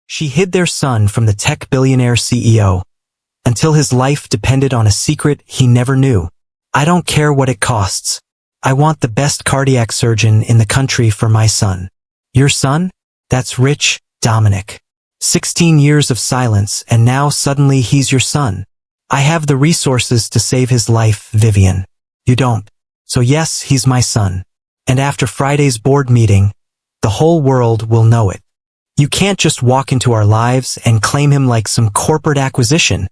She hid their son from the tech billionaire CEO until his life depended on a secret he never knew. I don't care what it costs. I want the best cardiac surgeon in the country for my son. Your son? That's rich, Dominic. 16 years of silence, and now suddenly he's your son. I have the resources to save his life, Vivian. You don't. So yes, he's my son. And after Friday's board meeting, the whole world will know it. You can't just walk into our lives and claim him like some corporate acquisition.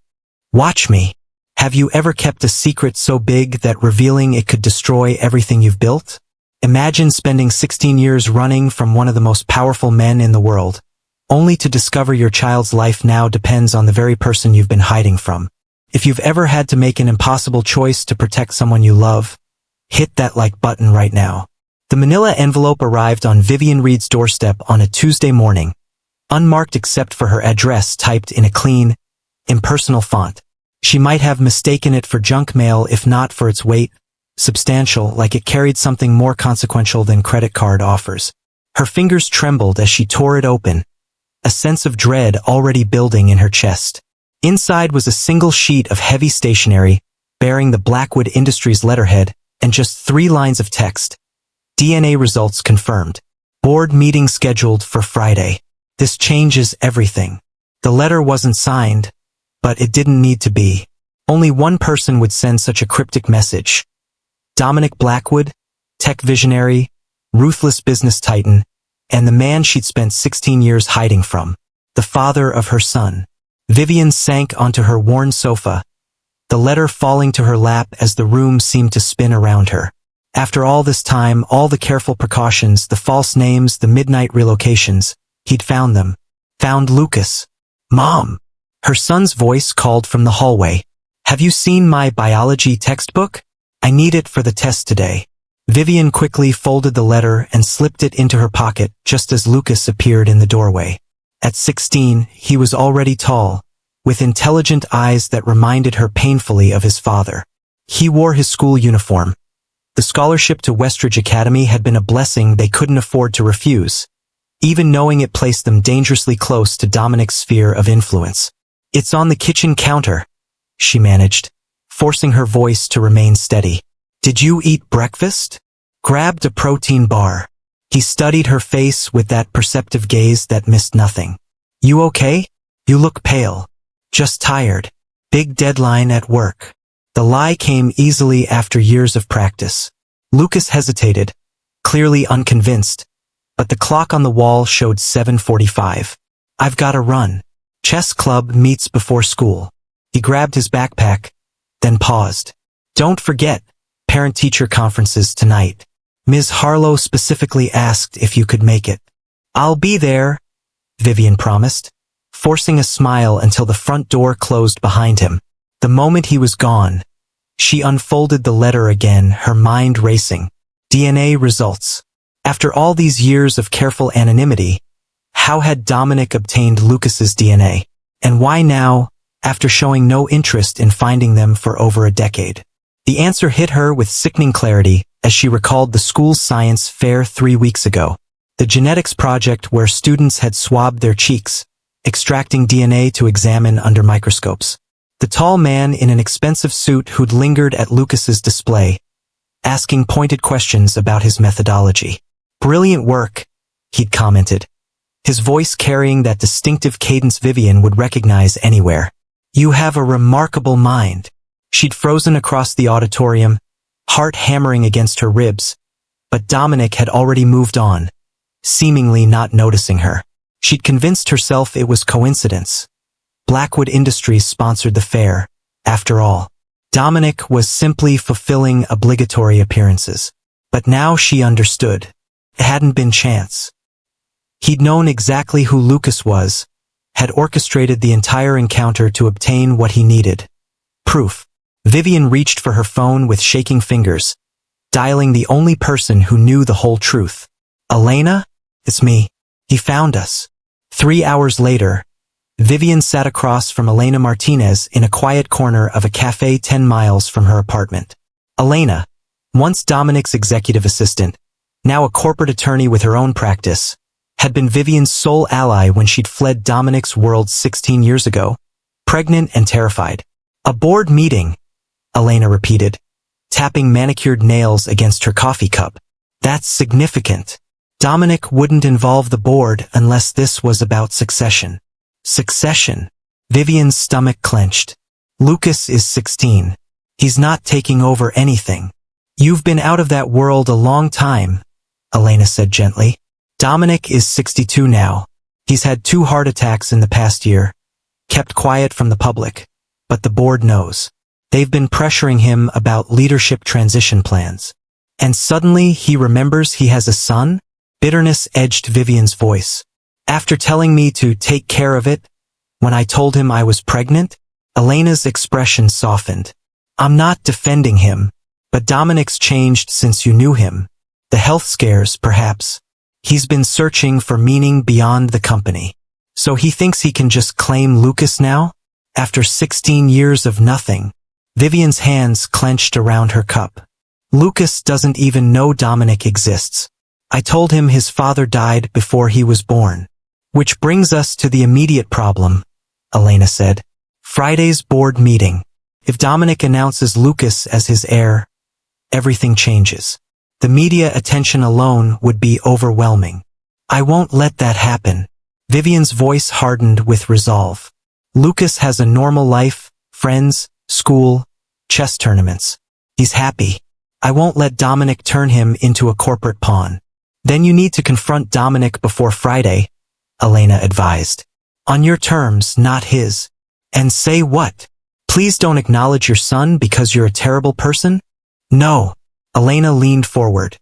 Watch me. Have you ever kept a secret so big that revealing it could destroy everything you've built? Imagine spending 16 years running from one of the most powerful men in the world, only to discover your child's life now depends on the very person you've been hiding from. If you've ever had to make an impossible choice to protect someone you love, hit that like button right now. The manila envelope arrived on Vivian Reed's doorstep on a Tuesday morning, unmarked except for her address typed in a clean, impersonal font. She might have mistaken it for junk mail if not for its weight, substantial, like it carried something more consequential than credit card offers. Her fingers trembled as she tore it open, a sense of dread already building in her chest. Inside was a single sheet of heavy stationery, bearing the Blackwood Industries letterhead, and just 3 lines of text. DNA results confirmed. Board meeting scheduled for Friday. This changes everything. The letter wasn't signed, but it didn't need to be. Only one person would send such a cryptic message. Dominic Blackwood, tech visionary, ruthless business titan, and the man she'd spent 16 years hiding from, the father of her son. Vivian sank onto her worn sofa, the letter falling to her lap as the room seemed to spin around her. After all this time, all the careful precautions, the false names, the midnight relocations, he'd found them. Found Lucas. Mom! Her son's voice called from the hallway. Have you seen my biology textbook? I need it for the test today. Vivian quickly folded the letter and slipped it into her pocket just as Lucas appeared in the doorway. At 16, he was already tall, with intelligent eyes that reminded her painfully of his father. He wore his school uniform. The scholarship to Westridge Academy had been a blessing they couldn't afford to refuse, even knowing it placed them dangerously close to Dominic's sphere of influence. It's on the kitchen counter, she managed, forcing her voice to remain steady. Did you eat breakfast? Grabbed a protein bar. He studied her face with that perceptive gaze that missed nothing. You okay? You look pale. Just tired. Big deadline at work. The lie came easily after years of practice. Lucas hesitated, clearly unconvinced, but the clock on the wall showed 7:45. I've got to run. Chess club meets before school. He grabbed his backpack, then paused. Don't forget, parent-teacher conferences tonight. Ms. Harlow specifically asked if you could make it. I'll be there, Vivian promised, forcing a smile until the front door closed behind him. The moment he was gone, she unfolded the letter again, her mind racing. DNA results. After all these years of careful anonymity, how had Dominic obtained Lucas's DNA? And why now, after showing no interest in finding them for over a decade? The answer hit her with sickening clarity as she recalled the school's science fair 3 weeks ago. The genetics project where students had swabbed their cheeks, extracting DNA to examine under microscopes. The tall man in an expensive suit who'd lingered at Lucas's display, asking pointed questions about his methodology. Brilliant work, he'd commented, his voice carrying that distinctive cadence Vivian would recognize anywhere. You have a remarkable mind. She'd frozen across the auditorium, heart hammering against her ribs, but Dominic had already moved on, seemingly not noticing her. She'd convinced herself it was coincidence. Blackwood Industries sponsored the fair, after all. Dominic was simply fulfilling obligatory appearances. But now she understood. It hadn't been chance. He'd known exactly who Lucas was, had orchestrated the entire encounter to obtain what he needed. Proof. Vivian reached for her phone with shaking fingers, dialing the only person who knew the whole truth. Elena? It's me. He found us. 3 hours later, Vivian sat across from Elena Martinez in a quiet corner of a cafe 10 miles from her apartment. Elena, once Dominic's executive assistant, now a corporate attorney with her own practice, had been Vivian's sole ally when she'd fled Dominic's world 16 years ago, pregnant and terrified. A board meeting, Elena repeated, tapping manicured nails against her coffee cup. That's significant. Dominic wouldn't involve the board unless this was about succession. Succession. Vivian's stomach clenched. Lucas is 16. He's not taking over anything. You've been out of that world a long time, Elena said gently. Dominic is 62 now. He's had 2 heart attacks in the past year. Kept quiet from the public. But the board knows. They've been pressuring him about leadership transition plans. And suddenly he remembers he has a son? Bitterness edged Vivian's voice. After telling me to take care of it, when I told him I was pregnant? Elena's expression softened. I'm not defending him, but Dominic's changed since you knew him. The health scares, perhaps. He's been searching for meaning beyond the company. So he thinks he can just claim Lucas now? After 16 years of nothing. Vivian's hands clenched around her cup. Lucas doesn't even know Dominic exists. I told him his father died before he was born. Which brings us to the immediate problem, Elena said. Friday's board meeting. If Dominic announces Lucas as his heir, everything changes. The media attention alone would be overwhelming. I won't let that happen. Vivian's voice hardened with resolve. Lucas has a normal life, friends, school, chess tournaments. He's happy. I won't let Dominic turn him into a corporate pawn. Then you need to confront Dominic before Friday, Elena advised. On your terms, not his. And say what? Please don't acknowledge your son because you're a terrible person? No. Elena leaned forward.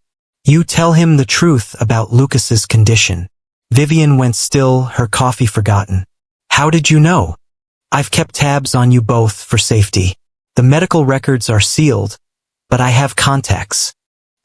You tell him the truth about Lucas's condition. Vivian went still, her coffee forgotten. How did you know? I've kept tabs on you both for safety. The medical records are sealed, but I have contacts.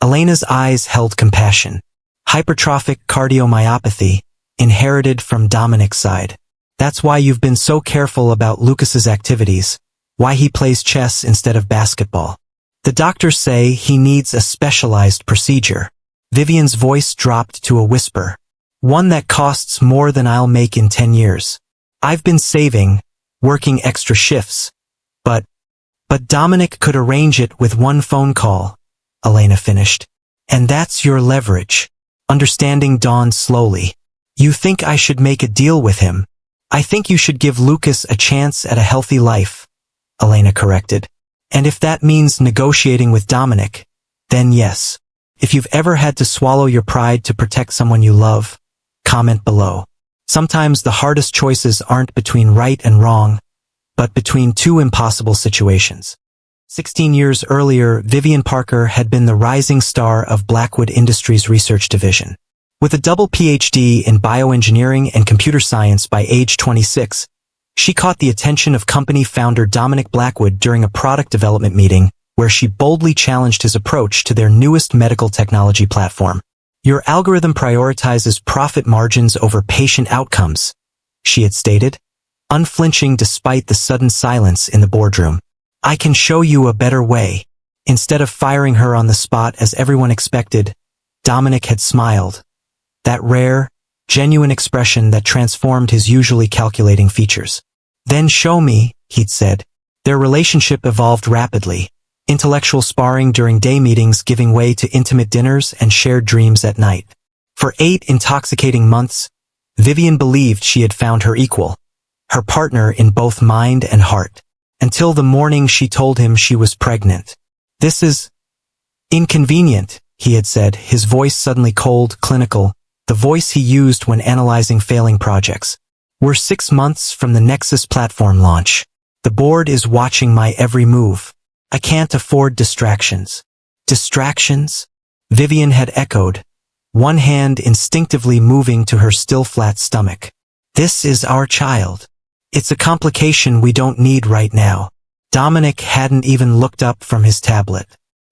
Elena's eyes held compassion. Hypertrophic cardiomyopathy, inherited from Dominic's side. That's why you've been so careful about Lucas's activities, why he plays chess instead of basketball. The doctors say he needs a specialized procedure. Vivian's voice dropped to a whisper. One that costs more than I'll make in 10 years. I've been saving, working extra shifts. But Dominic could arrange it with one phone call, Elena finished. And that's your leverage. Understanding dawned slowly. You think I should make a deal with him? I think you should give Lucas a chance at a healthy life, Elena corrected. And if that means negotiating with Dominic, then yes. If you've ever had to swallow your pride to protect someone you love, comment below. Sometimes the hardest choices aren't between right and wrong, but between 2 impossible situations. 16 years earlier, Vivian Parker had been the rising star of Blackwood Industries' research division. With a double PhD in bioengineering and computer science by age 26, she caught the attention of company founder Dominic Blackwood during a product development meeting where she boldly challenged his approach to their newest medical technology platform. Your algorithm prioritizes profit margins over patient outcomes, she had stated, unflinching despite the sudden silence in the boardroom. I can show you a better way. Instead of firing her on the spot as everyone expected, Dominic had smiled. That rare, genuine expression that transformed his usually calculating features. Then show me, he'd said. Their relationship evolved rapidly, intellectual sparring during day meetings giving way to intimate dinners and shared dreams at night. For 8 intoxicating months, Vivian believed she had found her equal, her partner in both mind and heart, until the morning she told him she was pregnant. This is inconvenient, he had said, his voice suddenly cold, clinical, the voice he used when analyzing failing projects. We're 6 months from the Nexus platform launch. The board is watching my every move. I can't afford distractions. Distractions? Vivian had echoed, one hand instinctively moving to her still flat stomach. This is our child. It's a complication we don't need right now. Dominic hadn't even looked up from his tablet.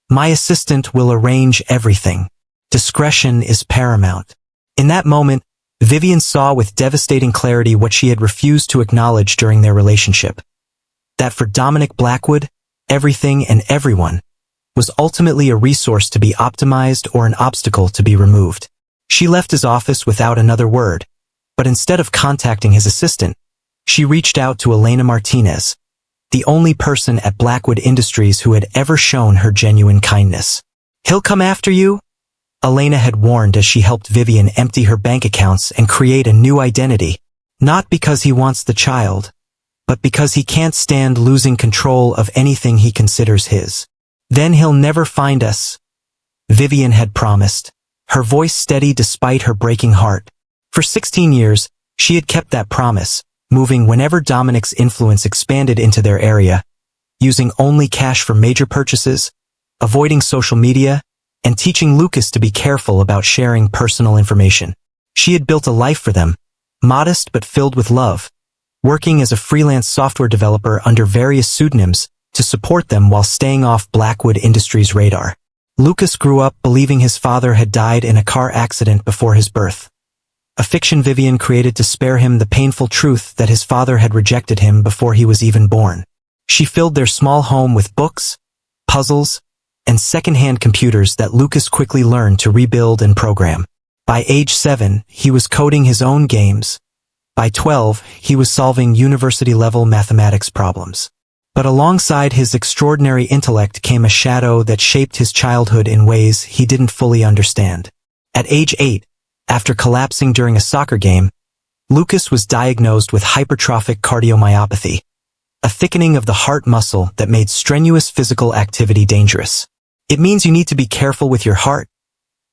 My assistant will arrange everything. Discretion is paramount. In that moment, Vivian saw with devastating clarity what she had refused to acknowledge during their relationship. That for Dominic Blackwood, everything and everyone was ultimately a resource to be optimized or an obstacle to be removed. She left his office without another word, but instead of contacting his assistant, she reached out to Elena Martinez, the only person at Blackwood Industries who had ever shown her genuine kindness. "He'll come after you?" Elena had warned as she helped Vivian empty her bank accounts and create a new identity. Not because he wants the child, but because he can't stand losing control of anything he considers his. "Then he'll never find us," Vivian had promised, her voice steady despite her breaking heart. For 16 years, she had kept that promise, moving whenever Dominic's influence expanded into their area, using only cash for major purchases, avoiding social media, and teaching Lucas to be careful about sharing personal information. She had built a life for them, modest but filled with love, working as a freelance software developer under various pseudonyms to support them while staying off Blackwood Industries' radar. Lucas grew up believing his father had died in a car accident before his birth, a fiction Vivian created to spare him the painful truth that his father had rejected him before he was even born. She filled their small home with books, puzzles, and second-hand computers that Lucas quickly learned to rebuild and program. By age 7, he was coding his own games. By 12, he was solving university-level mathematics problems. But alongside his extraordinary intellect came a shadow that shaped his childhood in ways he didn't fully understand. At age 8, after collapsing during a soccer game, Lucas was diagnosed with hypertrophic cardiomyopathy, a thickening of the heart muscle that made strenuous physical activity dangerous. "It means you need to be careful with your heart,"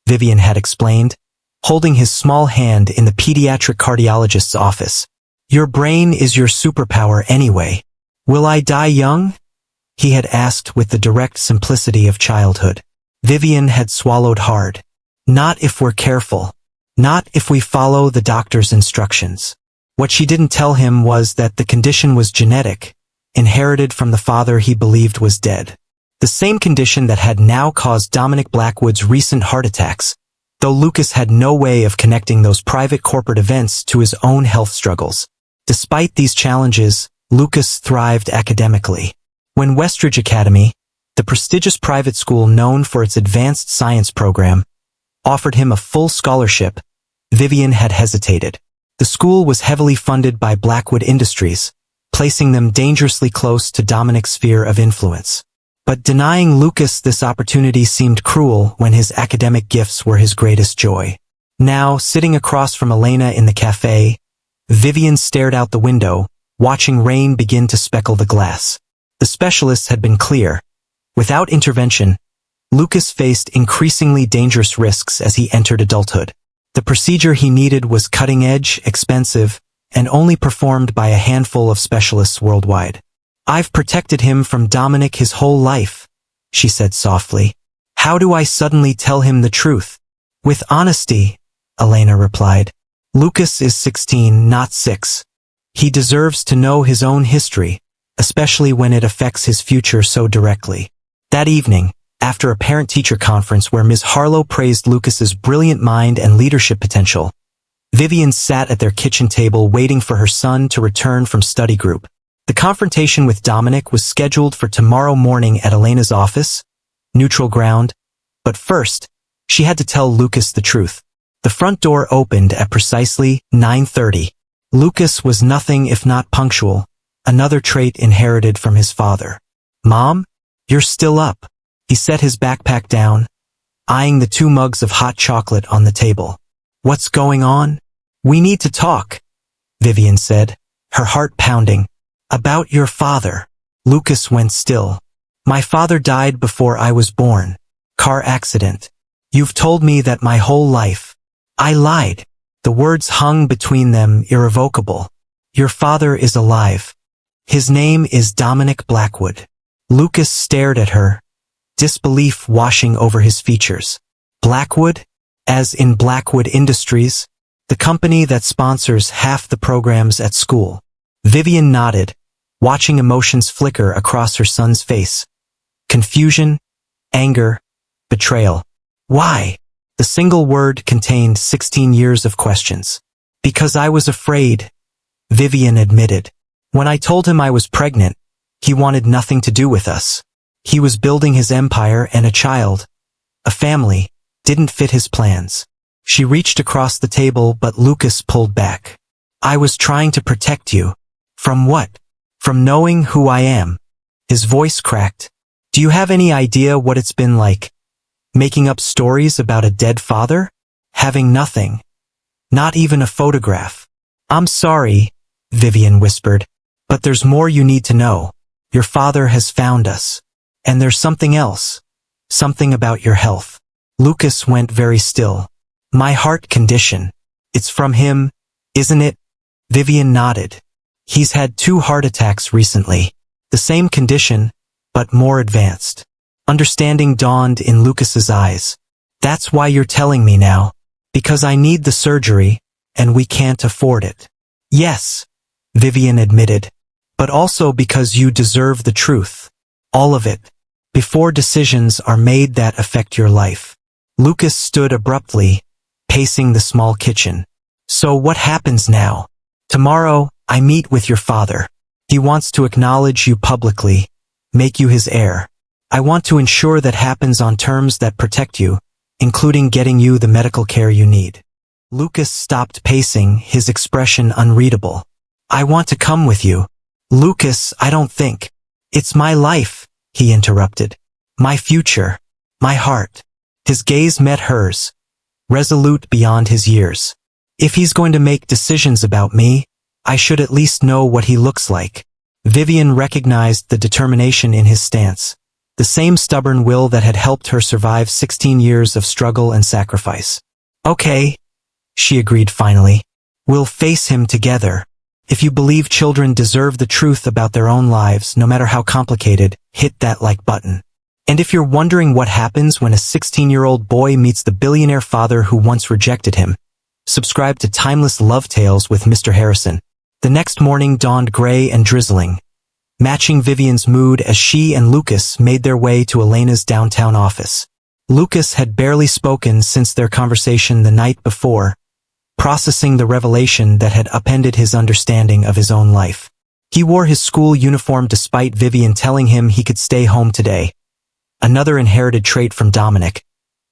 Vivian had explained, holding his small hand in the pediatric cardiologist's office. "Your brain is your superpower anyway." "Will I die young?" he had asked with the direct simplicity of childhood. Vivian had swallowed hard. "Not if we're careful. Not if we follow the doctor's instructions." What she didn't tell him was that the condition was genetic, inherited from the father he believed was dead. The same condition that had now caused Dominic Blackwood's recent heart attacks, though Lucas had no way of connecting those private corporate events to his own health struggles. Despite these challenges, Lucas thrived academically. When Westridge Academy, the prestigious private school known for its advanced science program, offered him a full scholarship, Vivian had hesitated. The school was heavily funded by Blackwood Industries, placing them dangerously close to Dominic's sphere of influence. But denying Lucas this opportunity seemed cruel when his academic gifts were his greatest joy. Now, sitting across from Elena in the cafe, Vivian stared out the window, watching rain begin to speckle the glass. The specialists had been clear. Without intervention, Lucas faced increasingly dangerous risks as he entered adulthood. The procedure he needed was cutting-edge, expensive, and only performed by a handful of specialists worldwide. "I've protected him from Dominic his whole life," she said softly. "How do I suddenly tell him the truth?" "With honesty," Elena replied. "Lucas is 16, not 6. He deserves to know his own history, especially when it affects his future so directly." That evening, after a parent-teacher conference where Ms. Harlow praised Lucas's brilliant mind and leadership potential, Vivian sat at their kitchen table waiting for her son to return from study group. The confrontation with Dominic was scheduled for tomorrow morning at Elena's office, neutral ground, but first, she had to tell Lucas the truth. The front door opened at precisely 9:30. Lucas was nothing if not punctual, another trait inherited from his father. "Mom, you're still up." He set his backpack down, eyeing the 2 mugs of hot chocolate on the table. "What's going on?" "We need to talk," Vivian said, her heart pounding. "About your father." Lucas went still. "My father died before I was born. Car accident. You've told me that my whole life." I lied. The words hung between them irrevocable. "Your father is alive. His name is Dominic Blackwood." Lucas stared at her, disbelief washing over his features. "Blackwood? As in Blackwood Industries? The company that sponsors half the programs at school?" Vivian nodded, watching emotions flicker across her son's face. Confusion, anger, betrayal. "Why?" The single word contained 16 years of questions. "Because I was afraid," Vivian admitted. "When I told him I was pregnant, he wanted nothing to do with us. He was building his empire, and a child, a family, didn't fit his plans." She reached across the table, but Lucas pulled back. I was trying to protect you. From what? From knowing who I am. His voice cracked. Do you have any idea what it's been like? Making up stories about a dead father? Having nothing. Not even a photograph. I'm sorry, Vivian whispered, but there's more you need to know. Your father has found us. And there's something else. Something about your health. Lucas went very still. My heart condition. It's from him, isn't it? Vivian nodded. He's had 2 heart attacks recently. The same condition, but more advanced. Understanding dawned in Lucas's eyes. That's why you're telling me now. Because I need the surgery, and we can't afford it. Yes, Vivian admitted. But also because you deserve the truth. All of it. Before decisions are made that affect your life. Lucas stood abruptly, pacing the small kitchen. So what happens now? Tomorrow, I meet with your father. He wants to acknowledge you publicly, make you his heir. I want to ensure that happens on terms that protect you, including getting you the medical care you need. Lucas stopped pacing, his expression unreadable. I want to come with you. Lucas, I don't think. It's my life, he interrupted. My future. My heart. His gaze met hers, resolute beyond his years. If he's going to make decisions about me, I should at least know what he looks like. Vivian recognized the determination in his stance, the same stubborn will that had helped her survive 16 years of struggle and sacrifice. Okay, she agreed finally. We'll face him together. If you believe children deserve the truth about their own lives, no matter how complicated, hit that like button. And if you're wondering what happens when a 16-year-old boy meets the billionaire father who once rejected him, subscribe to Timeless Love Tales with Mr. Harrison. The next morning dawned gray and drizzling, matching Vivian's mood as she and Lucas made their way to Elena's downtown office. Lucas had barely spoken since their conversation the night before, processing the revelation that had upended his understanding of his own life. He wore his school uniform despite Vivian telling him he could stay home today. Another inherited trait from Dominic,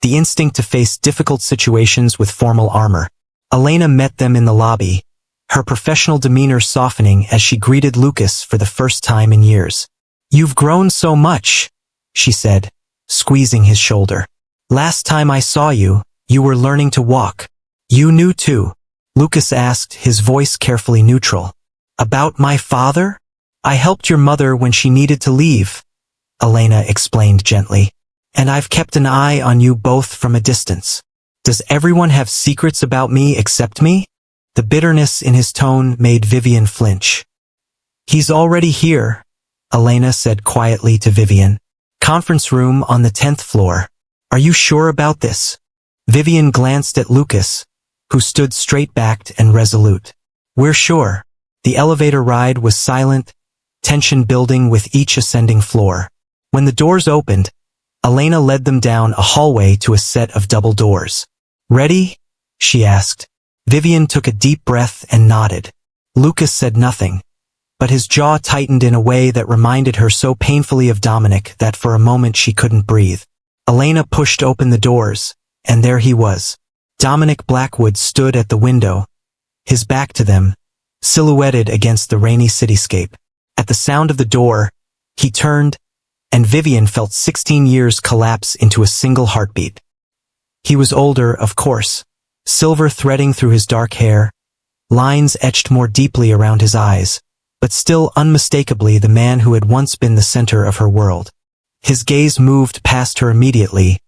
the instinct to face difficult situations with formal armor. Elena met them in the lobby, her professional demeanor softening as she greeted Lucas for the first time in years. You've grown so much, she said, squeezing his shoulder. Last time I saw you, you were learning to walk. You knew too, Lucas asked, his voice carefully neutral. About my father? I helped your mother when she needed to leave, Elena explained gently. And I've kept an eye on you both from a distance. Does everyone have secrets about me except me? The bitterness in his tone made Vivian flinch. He's already here, Elena said quietly to Vivian. Conference room on the 10th floor. Are you sure about this? Vivian glanced at Lucas, who stood straight-backed and resolute. We're sure. The elevator ride was silent, tension building with each ascending floor. When the doors opened, Elena led them down a hallway to a set of double doors. Ready? She asked. Vivian took a deep breath and nodded. Lucas said nothing, but his jaw tightened in a way that reminded her so painfully of Dominic that for a moment she couldn't breathe. Elena pushed open the doors, and there he was. Dominic Blackwood stood at the window, his back to them, silhouetted against the rainy cityscape. At the sound of the door, he turned, and Vivian felt 16 years collapse into a single heartbeat. He was older, of course, silver threading through his dark hair, lines etched more deeply around his eyes, but still unmistakably the man who had once been the center of her world. His gaze moved past her immediately,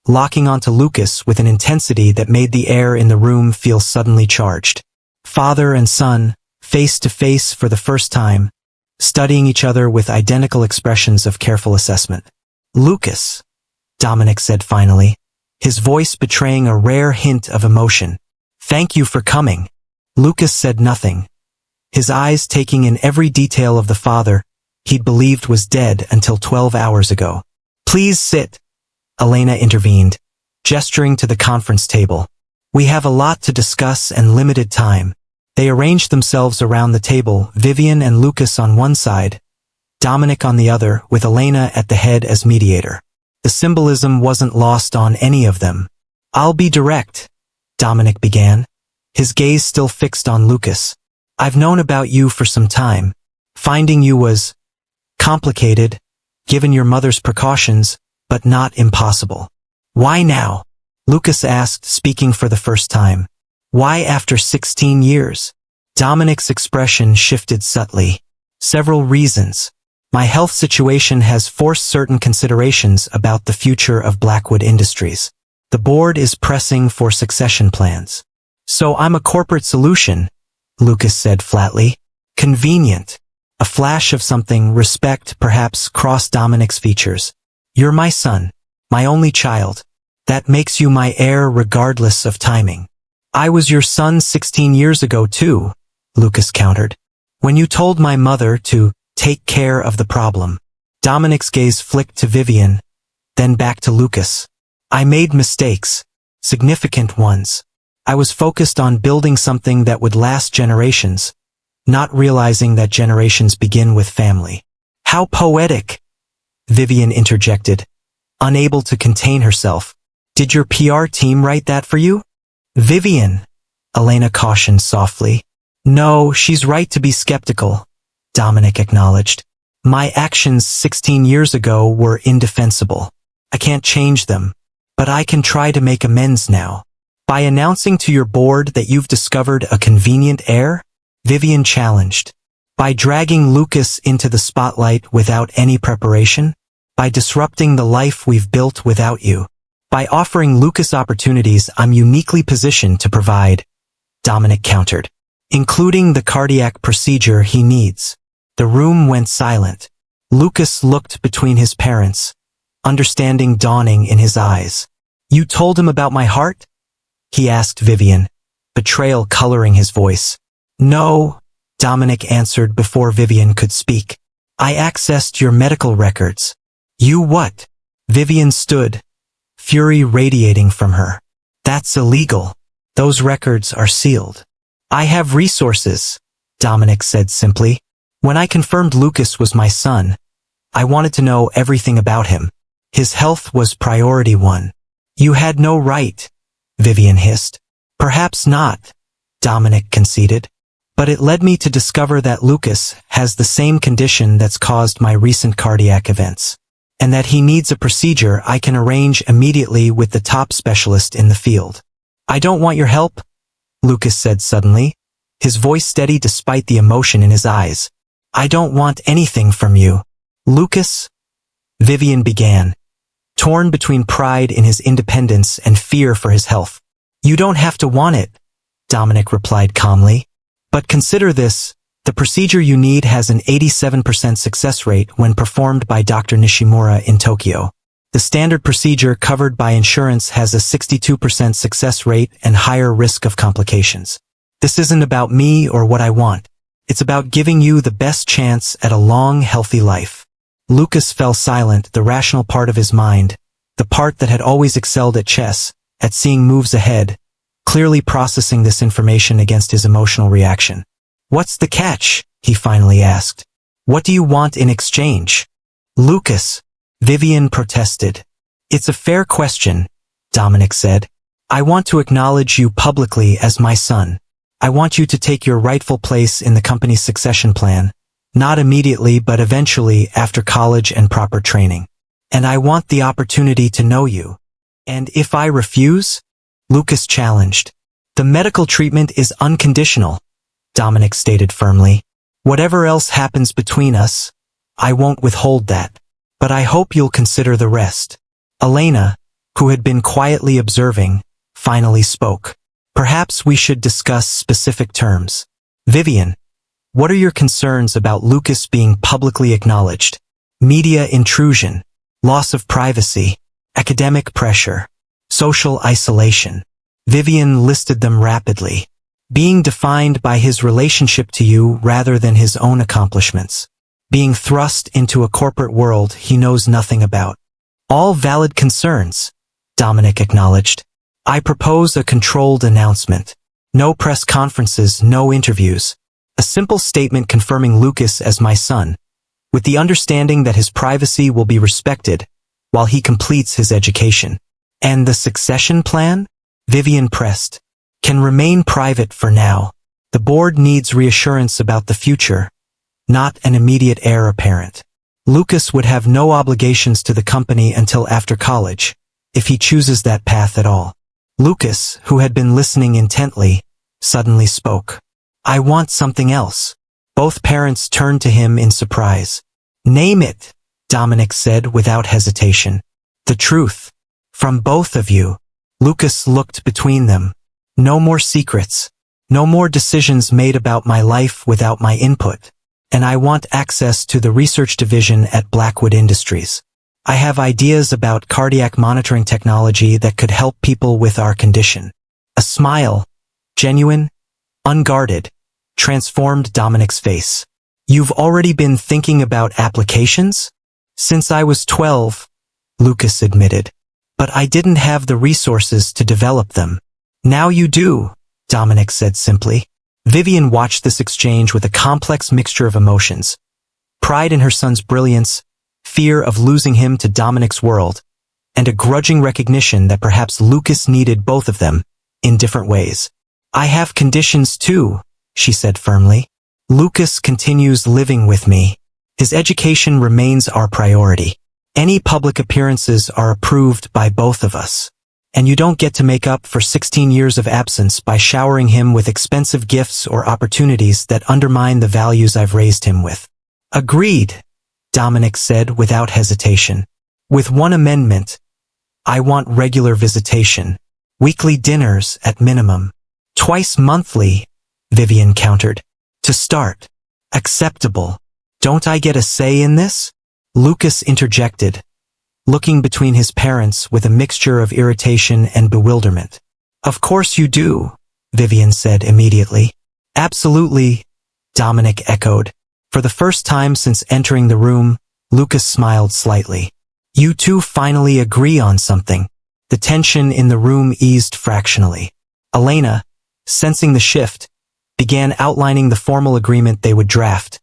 locking onto Lucas with an intensity that made the air in the room feel suddenly charged. Father and son, face to face for the first time, studying each other with identical expressions of careful assessment. Lucas, Dominic said finally, his voice betraying a rare hint of emotion. Thank you for coming. Lucas said nothing, his eyes taking in every detail of the father he'd believed was dead until 12 hours ago. Please sit, Elena intervened, gesturing to the conference table. We have a lot to discuss and limited time. They arranged themselves around the table, Vivian and Lucas on one side, Dominic on the other, with Elena at the head as mediator. The symbolism wasn't lost on any of them. I'll be direct, Dominic began, his gaze still fixed on Lucas. I've known about you for some time. Finding you was complicated, given your mother's precautions, but not impossible. Why now? Lucas asked, speaking for the first time. Why after 16 years? Dominic's expression shifted subtly. Several reasons. My health situation has forced certain considerations about the future of Blackwood Industries. The board is pressing for succession plans. So I'm a corporate solution, Lucas said flatly. Convenient. A flash of something respect perhaps crossed Dominic's features. You're my son, my only child. That makes you my heir regardless of timing. I was your son 16 years ago too, Lucas countered. When you told my mother to take care of the problem. Dominic's gaze flicked to Vivian, then back to Lucas. I made mistakes, significant ones. I was focused on building something that would last generations, not realizing that generations begin with family. How poetic, Vivian interjected, unable to contain herself. Did your PR team write that for you? Vivian, Elena cautioned softly. No, she's right to be skeptical, Dominic acknowledged. My actions 16 years ago were indefensible. I can't change them, but I can try to make amends now. By announcing to your board that you've discovered a convenient heir? Vivian challenged. By dragging Lucas into the spotlight without any preparation? By disrupting the life we've built without you? By offering Lucas opportunities I'm uniquely positioned to provide, Dominic countered, including the cardiac procedure he needs. The room went silent. Lucas looked between his parents, understanding dawning in his eyes. You told him about my heart? He asked Vivian, betrayal coloring his voice. No, Dominic answered before Vivian could speak. I accessed your medical records. You what? Vivian stood, fury radiating from her. That's illegal. Those records are sealed. I have resources, Dominic said simply. When I confirmed Lucas was my son, I wanted to know everything about him. His health was priority one. You had no right, Vivian hissed. Perhaps not, Dominic conceded. But it led me to discover that Lucas has the same condition that's caused my recent cardiac events, and that he needs a procedure I can arrange immediately with the top specialist in the field. I don't want your help, Lucas said suddenly, his voice steady despite the emotion in his eyes. I don't want anything from you. Lucas? Vivian began, torn between pride in his independence and fear for his health. You don't have to want it, Dominic replied calmly. But consider this, the procedure you need has an 87% success rate when performed by Dr. Nishimura in Tokyo. The standard procedure covered by insurance has a 62% success rate and higher risk of complications. This isn't about me or what I want. It's about giving you the best chance at a long, healthy life. Lucas fell silent, the rational part of his mind, the part that had always excelled at chess, at seeing moves ahead, clearly processing this information against his emotional reaction. What's the catch? He finally asked. What do you want in exchange? Lucas, Vivian protested. It's a fair question, Dominic said. I want to acknowledge you publicly as my son. I want you to take your rightful place in the company's succession plan, not immediately but eventually after college and proper training. And I want the opportunity to know you. And if I refuse? Lucas challenged. The medical treatment is unconditional, Dominic stated firmly. Whatever else happens between us, I won't withhold that. But I hope you'll consider the rest. Elena, who had been quietly observing, finally spoke. Perhaps we should discuss specific terms. Vivian, what are your concerns about Lucas being publicly acknowledged? Media intrusion, loss of privacy, academic pressure, social isolation. Vivian listed them rapidly. Being defined by his relationship to you rather than his own accomplishments. Being thrust into a corporate world he knows nothing about. All valid concerns, Dominic acknowledged. I propose a controlled announcement. No press conferences, no interviews. A simple statement confirming Lucas as my son, with the understanding that his privacy will be respected while he completes his education. And the succession plan? Vivian pressed. can remain private for now. The board needs reassurance about the future, not an immediate heir apparent. Lucas would have no obligations to the company until after college, if he chooses that path at all. Lucas, who had been listening intently, suddenly spoke. I want something else. Both parents turned to him in surprise. Name it, Dominic said without hesitation. The truth. From both of you. Lucas looked between them. No more secrets. No more decisions made about my life without my input. And I want access to the research division at Blackwood Industries. I have ideas about cardiac monitoring technology that could help people with our condition. A smile, genuine, unguarded, transformed Dominic's face. You've already been thinking about applications? Since I was 12, Lucas admitted. But I didn't have the resources to develop them. Now you do, Dominic said simply. Vivian watched this exchange with a complex mixture of emotions. Pride in her son's brilliance, fear of losing him to Dominic's world, and a grudging recognition that perhaps Lucas needed both of them, in different ways. I have conditions too, she said firmly. Lucas continues living with me. His education remains our priority. Any public appearances are approved by both of us. And you don't get to make up for 16 years of absence by showering him with expensive gifts or opportunities that undermine the values I've raised him with. Agreed, Dominic said without hesitation. With one amendment. I want regular visitation. Weekly dinners at minimum. Twice monthly, Vivian countered. To start. Acceptable. Don't I get a say in this? Lucas interjected, looking between his parents with a mixture of irritation and bewilderment. Of course you do, Vivian said immediately. Absolutely, Dominic echoed. For the first time since entering the room, Lucas smiled slightly. You two finally agree on something. The tension in the room eased fractionally. Elena, sensing the shift, began outlining the formal agreement they would draft,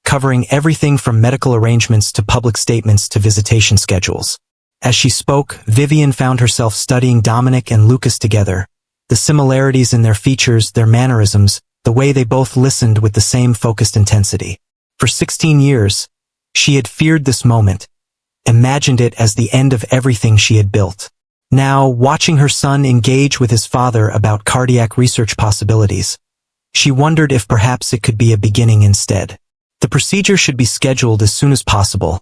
covering everything from medical arrangements to public statements to visitation schedules. As she spoke, Vivian found herself studying Dominic and Lucas together, the similarities in their features, their mannerisms, the way they both listened with the same focused intensity. For 16 years, she had feared this moment, imagined it as the end of everything she had built. Now, watching her son engage with his father about cardiac research possibilities, she wondered if perhaps it could be a beginning instead. The procedure should be scheduled as soon as possible,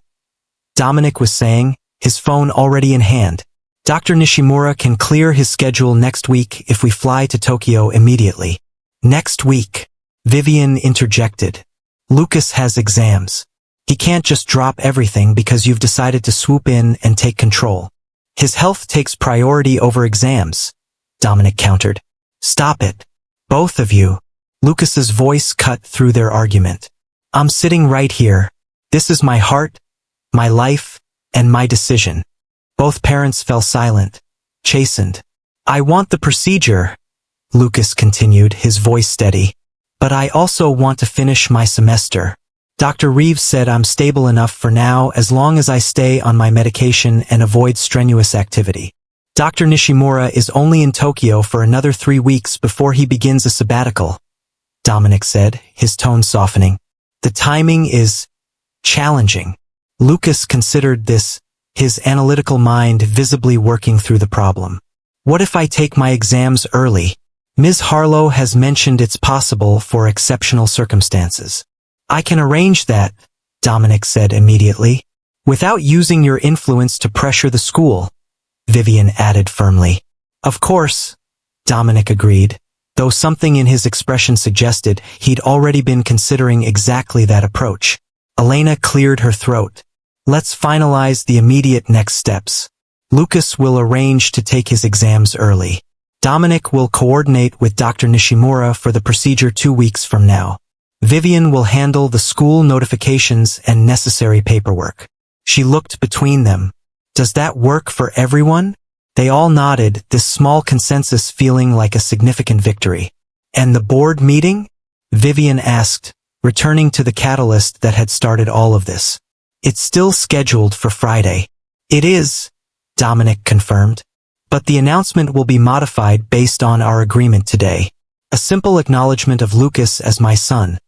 Dominic was saying, his phone already in hand. Dr. Nishimura can clear his schedule next week if we fly to Tokyo immediately. Next week, Vivian interjected. Lucas has exams. He can't just drop everything because you've decided to swoop in and take control. His health takes priority over exams, Dominic countered. Stop it. Both of you. Lucas's voice cut through their argument. I'm sitting right here. This is my heart, my life, and my decision. Both parents fell silent, chastened. I want the procedure, Lucas continued, his voice steady. But I also want to finish my semester. Dr. Reeves said I'm stable enough for now as long as I stay on my medication and avoid strenuous activity. Dr. Nishimura is only in Tokyo for another 3 weeks before he begins a sabbatical, Dominic said, his tone softening. The timing is challenging. Lucas considered this, his analytical mind visibly working through the problem. What if I take my exams early? Ms. Harlow has mentioned it's possible for exceptional circumstances. I can arrange that, Dominic said immediately. Without using your influence to pressure the school, Vivian added firmly. Of course, Dominic agreed, though something in his expression suggested he'd already been considering exactly that approach. Elena cleared her throat. Let's finalize the immediate next steps. Lucas will arrange to take his exams early. Dominic will coordinate with Dr. Nishimura for the procedure 2 weeks from now. Vivian will handle the school notifications and necessary paperwork. She looked between them. Does that work for everyone? They all nodded, this small consensus feeling like a significant victory. And the board meeting? Vivian asked, returning to the catalyst that had started all of this. It's still scheduled for Friday. It is, Dominic confirmed. But the announcement will be modified based on our agreement today. A simple acknowledgement of Lucas as my son,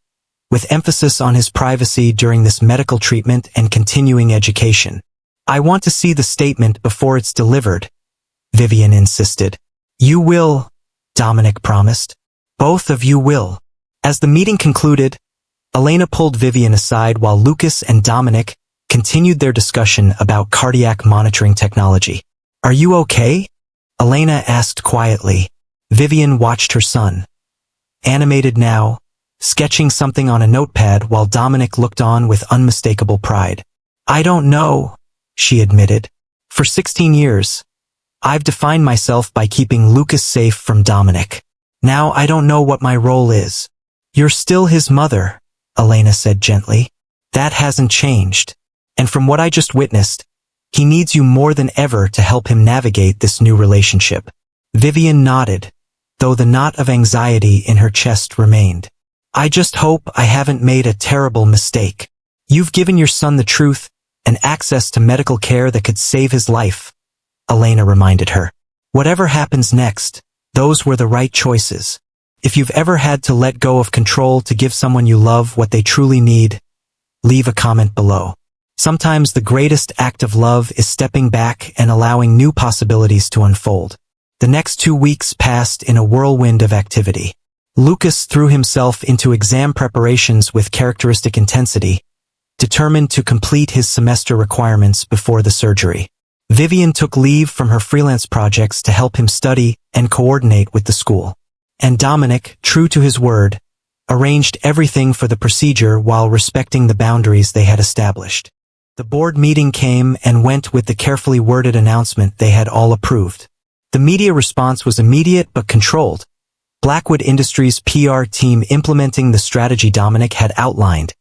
with emphasis on his privacy during this medical treatment and continuing education. I want to see the statement before it's delivered, Vivian insisted. You will, Dominic promised. Both of you will. As the meeting concluded, Elena pulled Vivian aside while Lucas and Dominic continued their discussion about cardiac monitoring technology. Are you okay? Elena asked quietly. Vivian watched her son, animated now, sketching something on a notepad while Dominic looked on with unmistakable pride. I don't know, she admitted. For 16 years, I've defined myself by keeping Lucas safe from Dominic. Now I don't know what my role is. You're still his mother, Elena said gently. That hasn't changed. And from what I just witnessed, he needs you more than ever to help him navigate this new relationship. Vivian nodded, though the knot of anxiety in her chest remained. I just hope I haven't made a terrible mistake. You've given your son the truth and access to medical care that could save his life, Elena reminded her. Whatever happens next, those were the right choices. If you've ever had to let go of control to give someone you love what they truly need, leave a comment below. Sometimes the greatest act of love is stepping back and allowing new possibilities to unfold. The next 2 weeks passed in a whirlwind of activity. Lucas threw himself into exam preparations with characteristic intensity, determined to complete his semester requirements before the surgery. Vivian took leave from her freelance projects to help him study and coordinate with the school. And Dominic, true to his word, arranged everything for the procedure while respecting the boundaries they had established. The board meeting came and went with the carefully worded announcement they had all approved. The media response was immediate but controlled. Blackwood Industries' PR team implementing the strategy Dominic had outlined,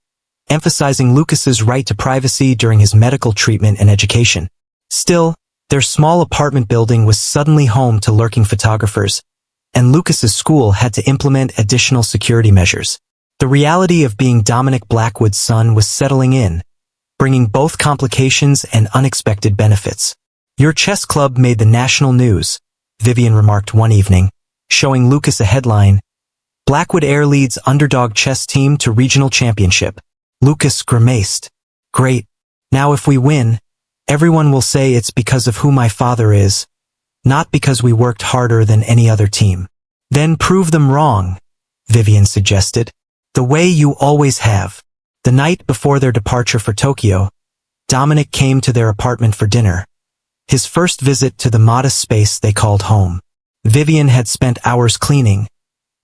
emphasizing Lucas's right to privacy during his medical treatment and education. Still, their small apartment building was suddenly home to lurking photographers, and Lucas's school had to implement additional security measures. The reality of being Dominic Blackwood's son was settling in, bringing both complications and unexpected benefits. Your chess club made the national news, Vivian remarked one evening, showing Lucas a headline, Blackwood Air leads underdog chess team to regional championship. Lucas grimaced. Great. Now if we win, everyone will say it's because of who my father is, not because we worked harder than any other team. Then prove them wrong, Vivian suggested. The way you always have. The night before their departure for Tokyo, Dominic came to their apartment for dinner. His first visit to the modest space they called home. Vivian had spent hours cleaning,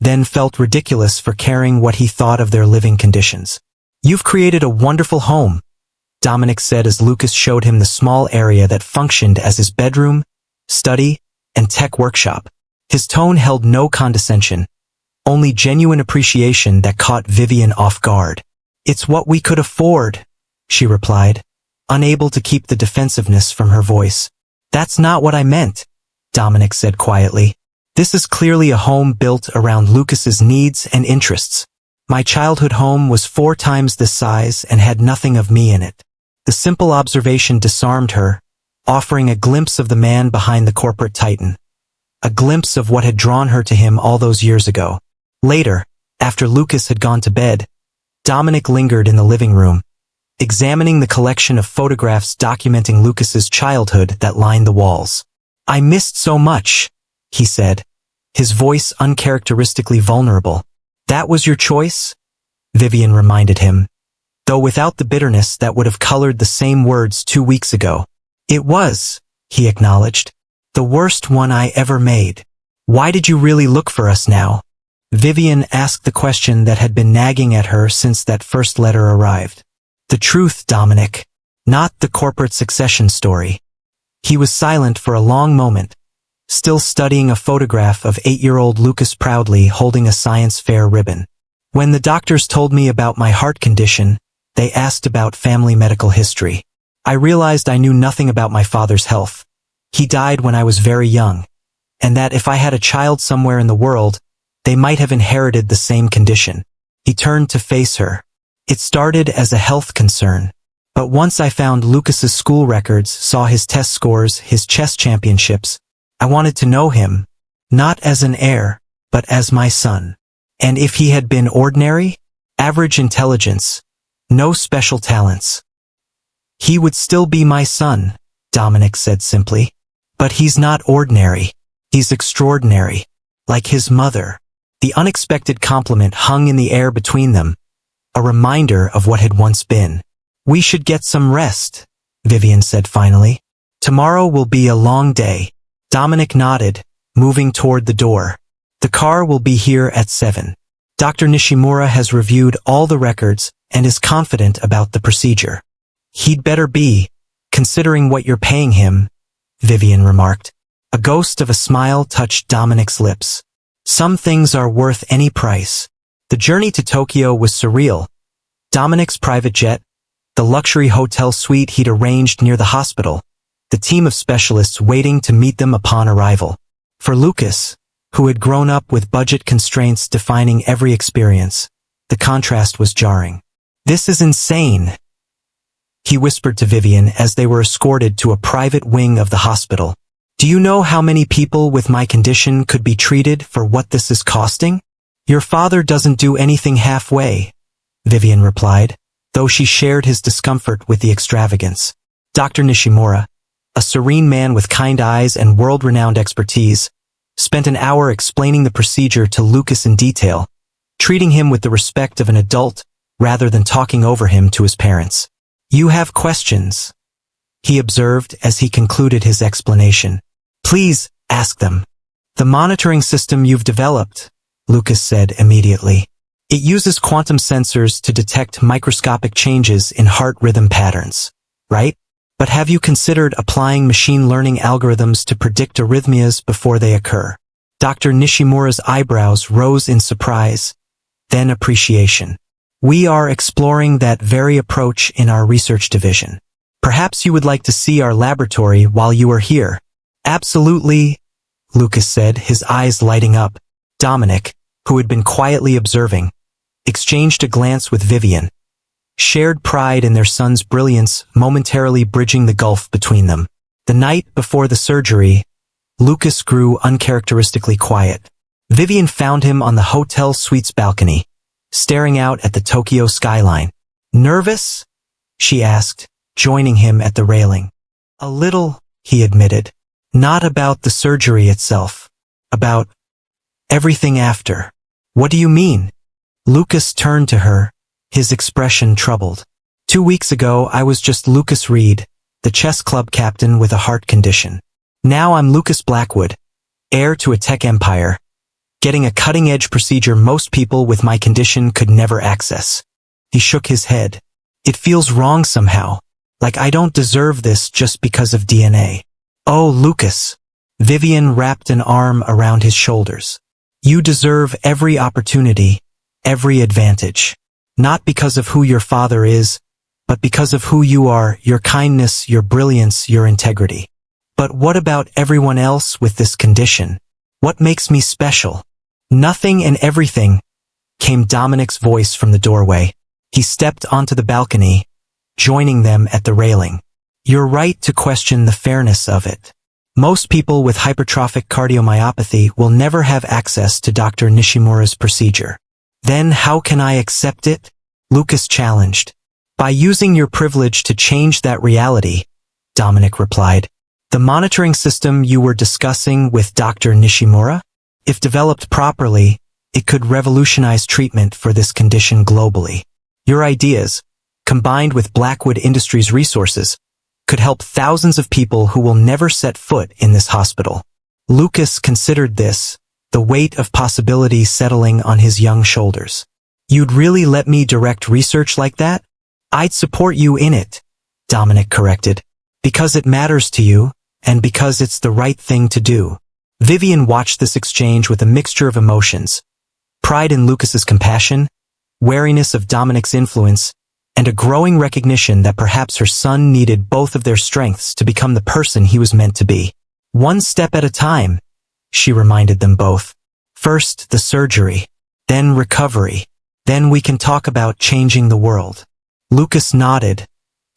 then felt ridiculous for caring what he thought of their living conditions. You've created a wonderful home, Dominic said as Lucas showed him the small area that functioned as his bedroom, study, and tech workshop. His tone held no condescension, only genuine appreciation that caught Vivian off guard. It's what we could afford, she replied, unable to keep the defensiveness from her voice. That's not what I meant, Dominic said quietly. This is clearly a home built around Lucas's needs and interests. My childhood home was 4 times this size and had nothing of me in it. The simple observation disarmed her, offering a glimpse of the man behind the corporate titan. A glimpse of what had drawn her to him all those years ago. Later, after Lucas had gone to bed, Dominic lingered in the living room, examining the collection of photographs documenting Lucas's childhood that lined the walls. I missed so much, he said, his voice uncharacteristically vulnerable. That was your choice? Vivian reminded him, though without the bitterness that would have colored the same words 2 weeks ago. It was, he acknowledged, the worst one I ever made. Why did you really look for us now? Vivian asked the question that had been nagging at her since that first letter arrived. The truth, Dominic, not the corporate succession story. He was silent for a long moment, still studying a photograph of 8-year-old Lucas proudly holding a science fair ribbon. When the doctors told me about my heart condition, they asked about family medical history. I realized I knew nothing about my father's health. He died when I was very young, and that if I had a child somewhere in the world, they might have inherited the same condition. He turned to face her. It started as a health concern, but once I found Lucas's school records, saw his test scores, his chess championships, I wanted to know him, not as an heir, but as my son. And if he had been ordinary, average intelligence, no special talents, he would still be my son, Dominic said simply. But he's not ordinary. He's extraordinary. Like his mother. The unexpected compliment hung in the air between them, a reminder of what had once been. We should get some rest, Vivian said finally. Tomorrow will be a long day. Dominic nodded, moving toward the door. The car will be here at 7. Dr. Nishimura has reviewed all the records and is confident about the procedure. He'd better be, considering what you're paying him, Vivian remarked. A ghost of a smile touched Dominic's lips. Some things are worth any price. The journey to Tokyo was surreal. Dominic's private jet, the luxury hotel suite he'd arranged near the hospital, the team of specialists waiting to meet them upon arrival. For Lucas, who had grown up with budget constraints defining every experience, the contrast was jarring. This is insane, he whispered to Vivian as they were escorted to a private wing of the hospital. Do you know how many people with my condition could be treated for what this is costing? Your father doesn't do anything halfway, Vivian replied, though she shared his discomfort with the extravagance. Dr. Nishimura, a serene man with kind eyes and world-renowned expertise, spent an hour explaining the procedure to Lucas in detail, treating him with the respect of an adult rather than talking over him to his parents. You have questions, he observed as he concluded his explanation. Please, ask them. The monitoring system you've developed, Lucas said immediately. It uses quantum sensors to detect microscopic changes in heart rhythm patterns, right? But have you considered applying machine learning algorithms to predict arrhythmias before they occur? Dr. Nishimura's eyebrows rose in surprise, then appreciation. We are exploring that very approach in our research division. Perhaps you would like to see our laboratory while you are here. Absolutely, Lucas said, his eyes lighting up. Dominic, who had been quietly observing, exchanged a glance with Vivian, shared pride in their son's brilliance momentarily bridging the gulf between them. The night before the surgery, Lucas grew uncharacteristically quiet. Vivian found him on the hotel suite's balcony, staring out at the Tokyo skyline. Nervous? She asked, joining him at the railing. A little, he admitted. Not about the surgery itself. About everything after. What do you mean? Lucas turned to her, his expression troubled. 2 weeks ago I was just Lucas Reed, the chess club captain with a heart condition. Now I'm Lucas Blackwood, heir to a tech empire, getting a cutting-edge procedure most people with my condition could never access. He shook his head. It feels wrong somehow, like I don't deserve this just because of DNA. Oh, Lucas. Vivian wrapped an arm around his shoulders. You deserve every opportunity, every advantage. Not because of who your father is, but because of who you are, your kindness, your brilliance, your integrity. But what about everyone else with this condition? What makes me special? Nothing and everything, came Dominic's voice from the doorway. He stepped onto the balcony, joining them at the railing. You're right to question the fairness of it. Most people with hypertrophic cardiomyopathy will never have access to Dr. Nishimura's procedure. Then how can I accept it? Lucas challenged. By using your privilege to change that reality, Dominic replied. The monitoring system you were discussing with Dr. Nishimura? If developed properly, it could revolutionize treatment for this condition globally. Your ideas, combined with Blackwood Industries' resources, could help thousands of people who will never set foot in this hospital. Lucas considered this, the weight of possibility settling on his young shoulders. You'd really let me direct research like that? I'd support you in it, Dominic corrected. Because it matters to you, and because it's the right thing to do. Vivian watched this exchange with a mixture of emotions. Pride in Lucas's compassion, wariness of Dominic's influence, and a growing recognition that perhaps her son needed both of their strengths to become the person he was meant to be. One step at a time, she reminded them both. First, the surgery, then recovery, then we can talk about changing the world. Lucas nodded,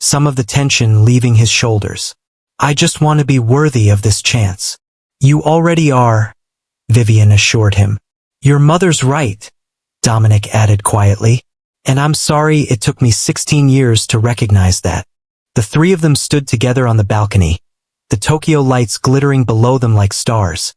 some of the tension leaving his shoulders. I just want to be worthy of this chance. You already are, Vivian assured him. Your mother's right, Dominic added quietly. And I'm sorry it took me 16 years to recognize that. The three of them stood together on the balcony, the Tokyo lights glittering below them like stars.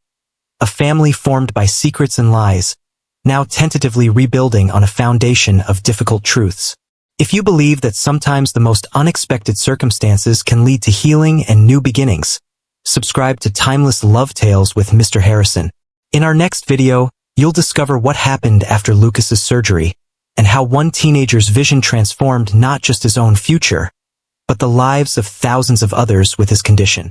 A family formed by secrets and lies, now tentatively rebuilding on a foundation of difficult truths. If you believe that sometimes the most unexpected circumstances can lead to healing and new beginnings, subscribe to Timeless Love Tales with Mr. Harrison. In our next video, you'll discover what happened after Lucas's surgery, and how one teenager's vision transformed not just his own future, but the lives of thousands of others with his condition.